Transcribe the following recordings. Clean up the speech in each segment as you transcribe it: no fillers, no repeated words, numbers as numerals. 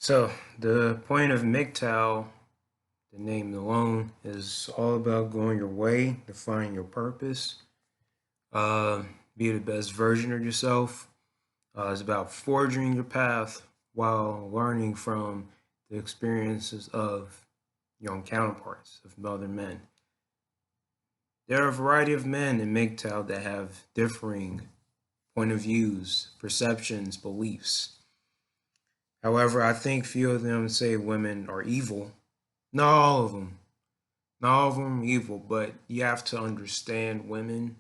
So the point of MGTOW, the name alone, is all about going your way, defining your purpose, uh, be the best version of yourself. It's about forging your path while learning from the experiences of your own counterparts, of other men. There are a variety of men in MGTOW that have differing point of views, perceptions, beliefs. However, I think few of them say women are evil. Not all of them. Not all of them are evil, but you have to understand women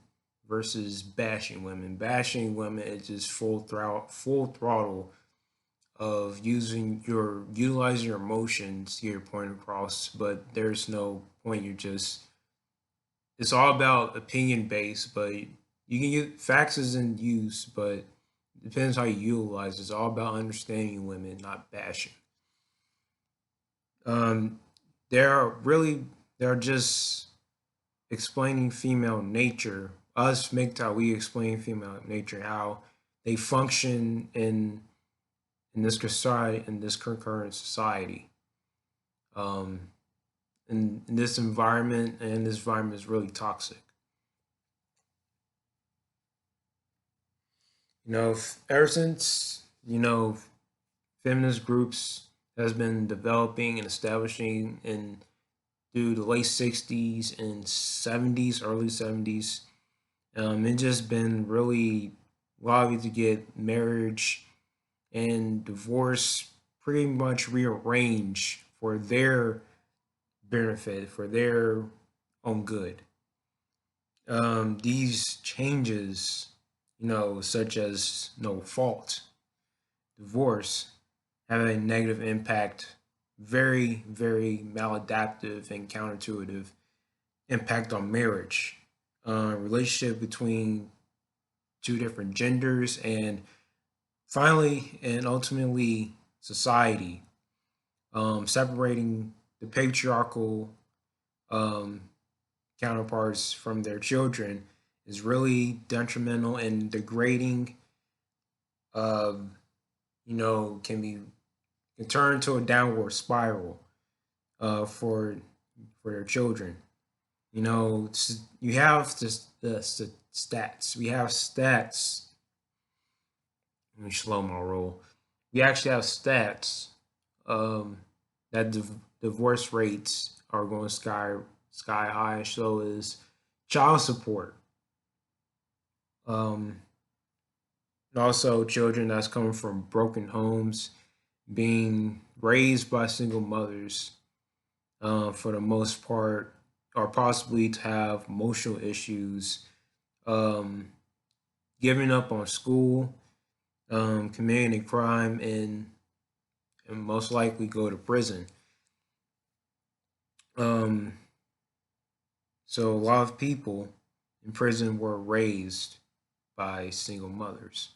versus bashing women. Bashing women is just full throttle of utilizing your emotions to get your point across, but there's no point. It's all about opinion based, but you can use facts is in use, but it depends how you utilize it. It's all about understanding women, not bashing. Um, they're just explaining female nature. Us MGTOW, we explain female nature, how they function in this society, in this current society. Um, in this environment, and this environment is really toxic. Ever since feminist groups has been developing and establishing in through the late '60s and '70s, early '70s. It's just been really lobbied to get marriage and divorce pretty much rearranged for their benefit, for their own good. These changes, such as no fault, divorce, have a negative impact, very, very maladaptive and counterintuitive impact on marriage, relationship between two different genders, and finally and ultimately society, separating the patriarchal um, counterparts from their children is really detrimental and degrading. Uh, can be can turn to a downward spiral for their children. You have the stats. We have stats. Let me slow my roll. We actually have stats um, that divorce rates are going sky high. So is child support. Um, and also children that's coming from broken homes, being raised by single mothers for the most part, or possibly to have emotional issues, um, giving up on school, committing a crime, and most likely go to prison. Um, so a lot of people in prison were raised by single mothers.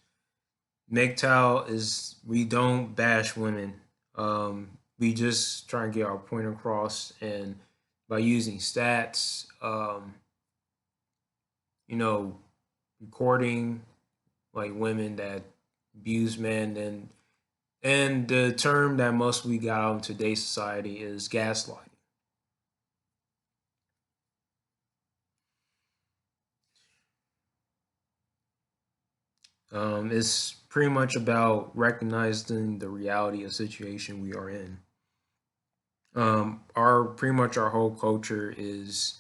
MGTOW is we don't bash women. We just try and get our point across, and by using stats, you know, recording like women that abuse men, and the term that most we got out in today's society is gaslighting. It's pretty much about recognizing the reality of the situation we are in. Our pretty much our whole culture is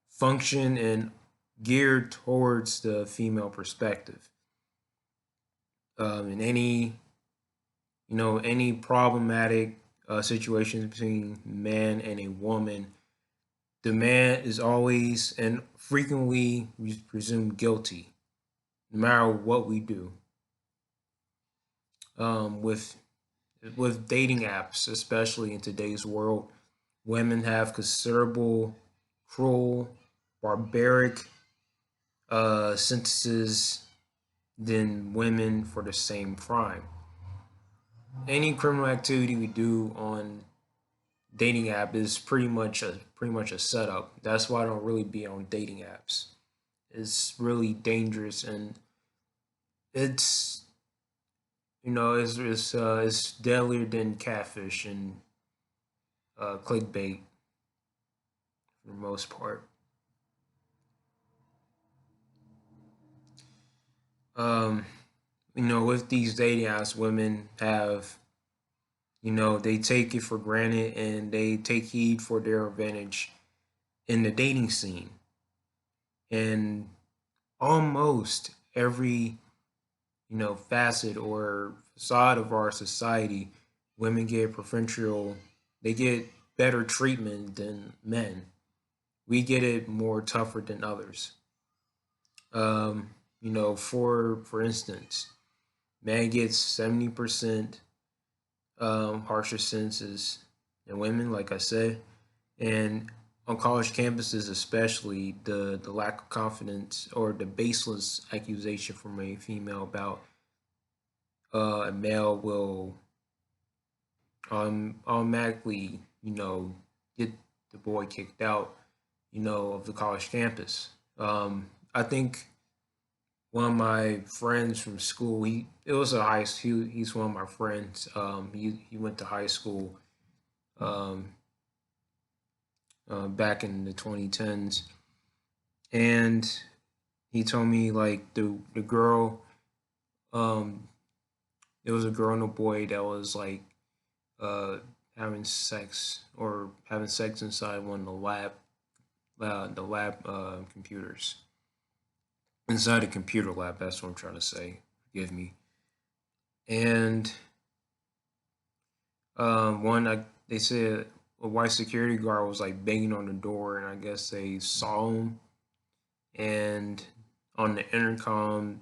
function and geared towards the female perspective. In any problematic situations between man and a woman, the man is always and frequently presumed guilty, no matter what we do. With dating apps, especially in today's world, women have considerable, cruel, barbaric sentences than women for the same crime. Any criminal activity we do on dating app is pretty much a setup. That's why I don't really be on dating apps. It's really dangerous, and it's It's deadlier than catfish and clickbait for the most part. Um, with these dating apps, women have, they take it for granted and they take heed for their advantage in the dating scene. And almost every, facet or facade of our society, women get preferential, they get better treatment than men. We get it more tougher than others. For instance, man gets 70% harsher sentences than women, like I said, and on college campuses, especially the lack of confidence or the baseless accusation from a female about a male will automatically, get the boy kicked out, of the college campus. I think one of my friends from school, he's one of my friends. He went to high school um, back in the 2010s, and he told me like the girl, um, there was a girl and a boy that was like uh, having sex inside one of the lab computers, inside a computer lab. That's what I'm trying to say. Forgive me. And they said a white security guard was like banging on the door, and I guess they saw him. And on the intercom,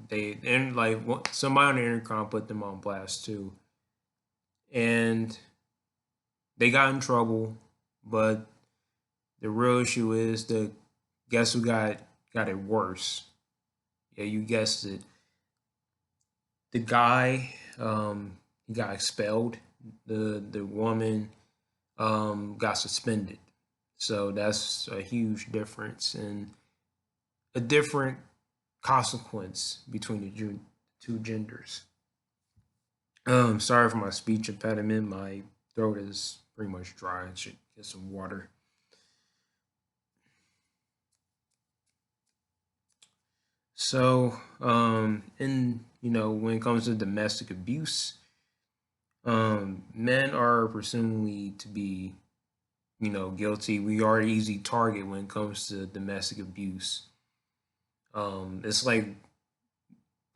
they and like somebody on the intercom put them on blast too, and they got in trouble. But the real issue is the guess who got it worse. Yeah, you guessed it. The guy, he got expelled. The woman got suspended. So that's a huge difference and a different consequence between the two genders. Sorry for my speech impediment. My throat is pretty much dry. I should get some water. So, when it comes to domestic abuse, men are presumably to be, guilty. We are an easy target when it comes to domestic abuse. It's like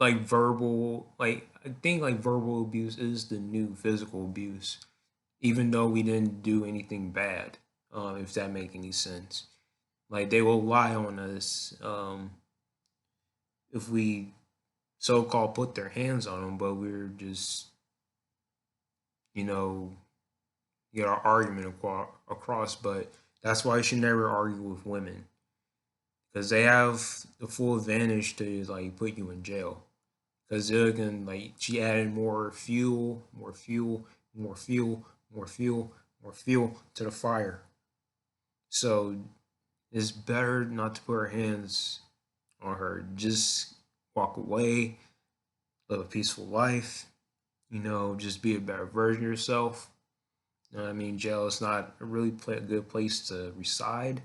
verbal, like I think like verbal abuse is the new physical abuse, even though we didn't do anything bad. If that make any sense, like they will lie on us if we so-called put their hands on them, but we're just, you know, get our argument across. But that's why you should never argue with women because they have the full advantage to like put you in jail because they can like she added more fuel, more fuel, more fuel, more fuel, more fuel to the fire. So it's better not to put our hands on her. Just walk away, live a peaceful life. Just be a better version of yourself. You know what I mean? Jail is not a really a good place to reside.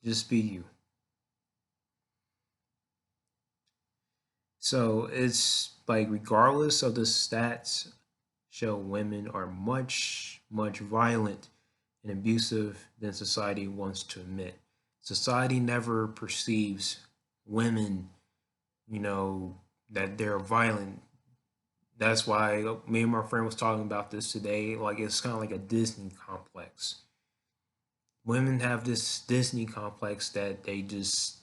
Just be you. So it's like, regardless of the stats, show women are much, much violent and abusive than society wants to admit. Society never perceives women, you know, that they're violent. That's why me and my friend was talking about this today. Like it's kind of like a Disney complex. Women have this Disney complex that they just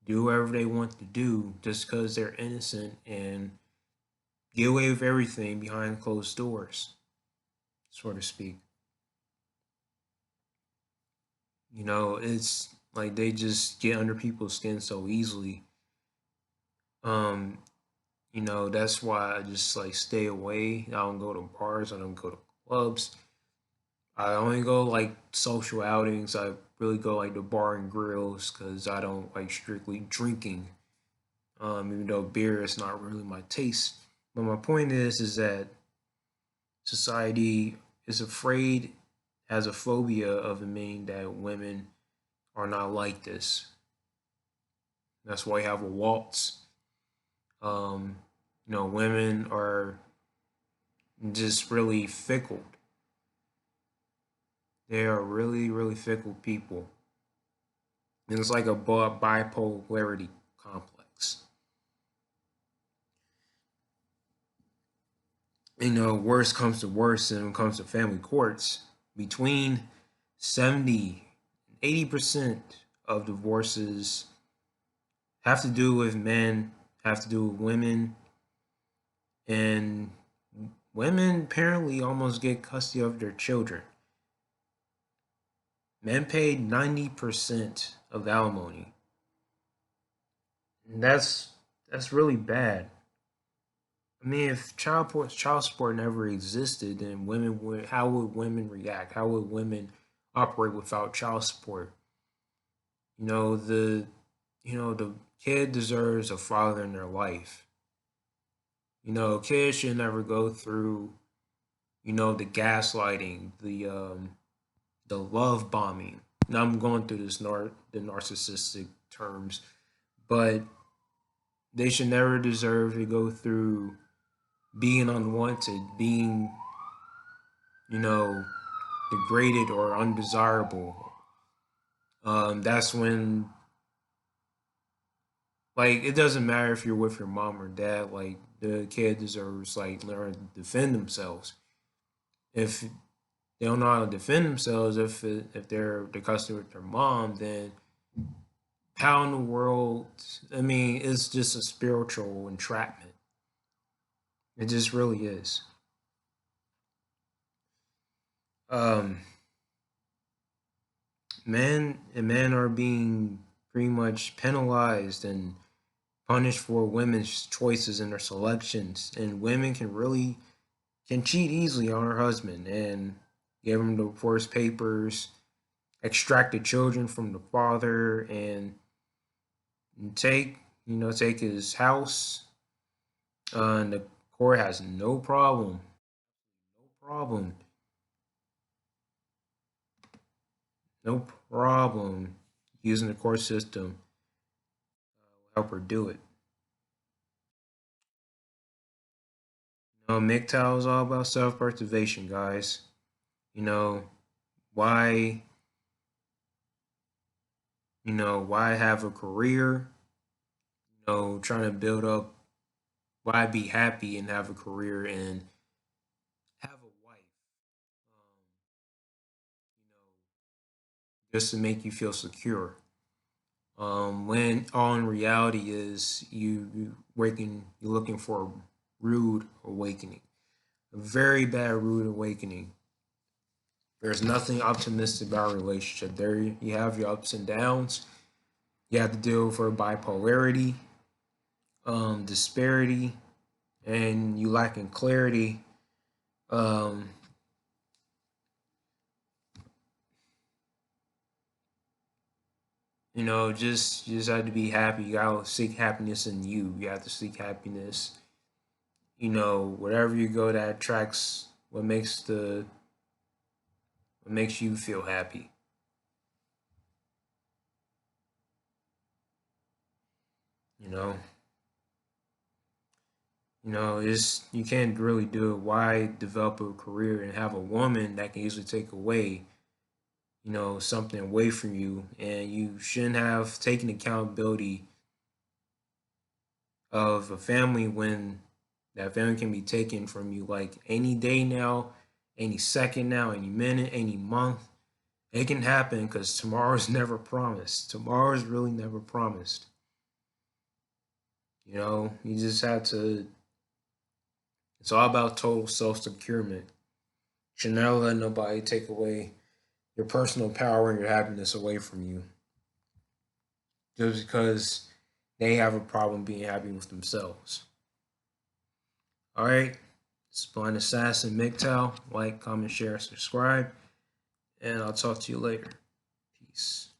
do whatever they want to do just because they're innocent and get away with everything behind closed doors, so to speak. It's like they just get under people's skin so easily. Um, that's why I just like stay away. I don't go to bars, I don't go to clubs. I only go like social outings. I really go like the bar and grills because I don't like strictly drinking. Even though beer is not really my taste. But my point is that society is afraid, has a phobia of admitting that women are not like this. That's why you have a waltz. Um, women are just really fickle. They are really, really fickle people. And it's like a bipolarity complex. Worst comes to worst, and when it comes to family courts, between 70 and 80% of divorces have to do with men, have to do with women, and women apparently almost get custody of their children. Men paid 90% of the alimony. And that's really bad. I mean, if child support never existed, then how would women react? How would women operate without child support? You know, the the kid deserves a father in their life. Kids should never go through, the gaslighting, the love bombing. Now I'm going through the narcissistic terms, but they should never deserve to go through being unwanted, being, you know, degraded or undesirable. That's when, like, it doesn't matter if you're with your mom or dad. Like, the kid deserves like learn to defend themselves. If they don't know how to defend themselves, if they're the customer with their mom, then how in the world? I mean, it's just a spiritual entrapment. It just really is. Um, men are being pretty much penalized and punished for women's choices and their selections, and women can cheat easily on her husband and give him the divorce papers, extract the children from the father, and take his house. And the court has no problem, no problem using the court system will help her do it. MGTOW is all about self-preservation, guys. You know why? Why have a career? Trying to build up. Why be happy and have a career and have a wife? Um, you know, just to make you feel secure. When all in reality is you're looking for a rude awakening, a very bad rude awakening. There's nothing optimistic about a relationship. There you have your ups and downs. You have to deal with bipolarity, disparity, and you lacking clarity. Um, just have to be happy. You gotta seek happiness in you. You have to seek happiness. Wherever you go, that attracts what makes you feel happy. You know, it's you can't really do it. Why develop a career and have a woman that can easily take away, something away from you, and you shouldn't have taken accountability of a family when that family can be taken from you like any day now, any second now, any minute, any month. It can happen because tomorrow's never promised. Tomorrow's really never promised. You just have to. It's all about total self-securement. Should never let nobody take away your personal power and your happiness away from you just because they have a problem being happy with themselves. All right. It's Blind Assassin MGTOW. Like, comment, share, subscribe, and I'll talk to you later. Peace.